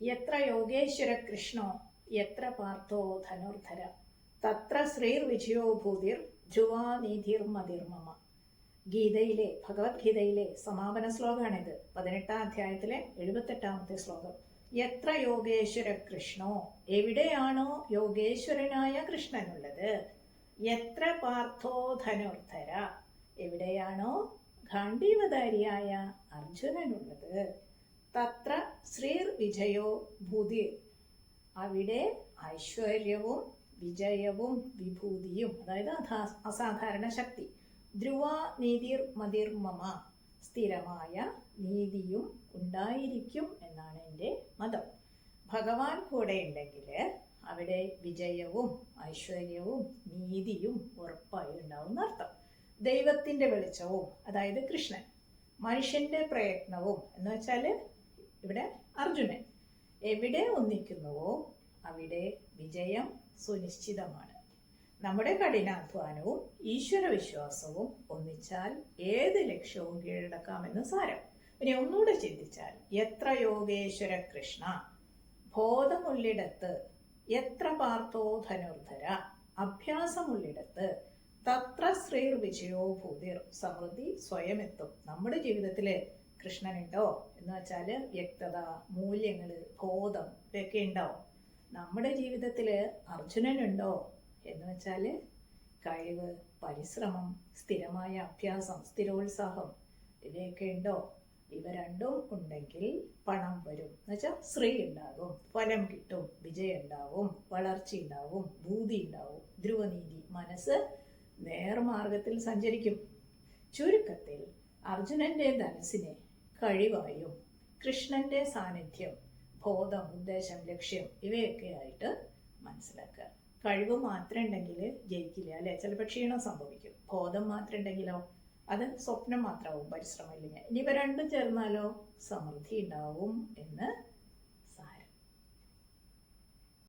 യത്ര യോഗേശ്വര കൃഷ്ണോ യത്ര പാർത്ഥോ ധനുർധര തത്ര ശ്രീർവിജയോ ഭൂതിർ ധ്രുവാനീതിർമതിർമമ. ഗീതയിലെ ഭഗവത്ഗീതയിലെ സമാപന ശ്ലോകമാണിത്. 18-ാം അധ്യായത്തിലെ 78-ാമത്തെ ശ്ലോകം. യത്ര യോഗേശ്വര കൃഷ്ണോ, എവിടെയാണോ യോഗേശ്വരനായ കൃഷ്ണനുള്ളത്, യത്ര പാർത്ഥോ ധനുർധര, എവിടെയാണോ ഗാണ്ഡീവധാരിയായ അർജുനനുള്ളത്, തത്ര ശ്രീർ വിജയോ ഭൂതി, അവിടെ ഐശ്വര്യവും വിജയവും വിഭൂതിയും, അതായത് അസാധാരണ ശക്തി, ധ്രുവ നീതിർ മതിർമമ, സ്ഥിരമായ നീതിയും ഉണ്ടായിരിക്കും എന്നാണ് എൻ്റെ മതം. ഭഗവാൻ കൂടെ ഉണ്ടെങ്കിൽ അവിടെ വിജയവും ഐശ്വര്യവും നീതിയും ഉറപ്പായി ഉണ്ടാവും എന്നർത്ഥം. ദൈവത്തിൻ്റെ വെളിച്ചവും, അതായത് കൃഷ്ണൻ, മനുഷ്യന്റെ പ്രയത്നവും എന്ന് വെച്ചാൽ ഇവിടെ അർജുനൻ, എവിടെ ഒന്നിക്കുന്നുവോ അവിടെ വിജയം സുനിശ്ചിതമാണ്. നമ്മുടെ കഠിനാധ്വാനവും ഈശ്വര വിശ്വാസവും ഒന്നിച്ചാൽ ഏത് ലക്ഷ്യവും കീഴടക്കാമെന്ന് സാരം. ഇനി ഒന്നുകൂടെ ചിന്തിച്ചാൽ, എത്ര യോഗേശ്വര കൃഷ്ണ, ബോധമുള്ളിടത്ത്, എത്ര പാർത്ഥോ ധനുർധര, അഭ്യാസമുള്ളിടത്ത്, തത്ര ശ്രീർ വിജയോ ഭൂതിർ, സമൃദ്ധി സ്വയം എത്തും. നമ്മുടെ ജീവിതത്തില് കൃഷ്ണനുണ്ടോ എന്ന് വെച്ചാൽ വ്യക്തത, മൂല്യങ്ങള്, ബോധം ഇതൊക്കെ ഉണ്ടാവും. നമ്മുടെ ജീവിതത്തില് അർജുനനുണ്ടോ എന്ന് വെച്ചാൽ കഴിവ്, പരിശ്രമം, സ്ഥിരമായ അഭ്യാസം, സ്ഥിരോത്സാഹം ഇവയൊക്കെ ഉണ്ടോ? ഇവ രണ്ടും ഉണ്ടെങ്കിൽ പണം വരും എന്ന് വെച്ചാൽ ശ്രീ ഉണ്ടാകും, ഫലം കിട്ടും, വിജയം ഉണ്ടാവും, വളർച്ച ഉണ്ടാവും, ഭൂതി ഉണ്ടാവും, ധ്രുവനീതി, മനസ്സ് നേർമാർഗത്തിൽ സഞ്ചരിക്കും. ചുരുക്കത്തിൽ അർജുനന്റെ ധനസ്സിനെ കഴിവായും കൃഷ്ണന്റെ സാന്നിധ്യം, ബോധം, ഉദ്ദേശം, ലക്ഷ്യം ഇവയൊക്കെ ആയിട്ട് മനസ്സിലാക്കുക. കഴിവ് മാത്രം ഉണ്ടെങ്കിൽ ജയിക്കില്ല അല്ലെ, ചിലപ്പോൾ ക്ഷീണം സംഭവിക്കും. ബോധം മാത്രം ഉണ്ടെങ്കിലോ അത് സ്വപ്നം മാത്രമാവും, പരിശ്രമം ഇല്ലെങ്കിൽ. ഇനിയിപ്പോൾ രണ്ടും ചേർന്നാലോ സമൃദ്ധി ഉണ്ടാവും എന്ന്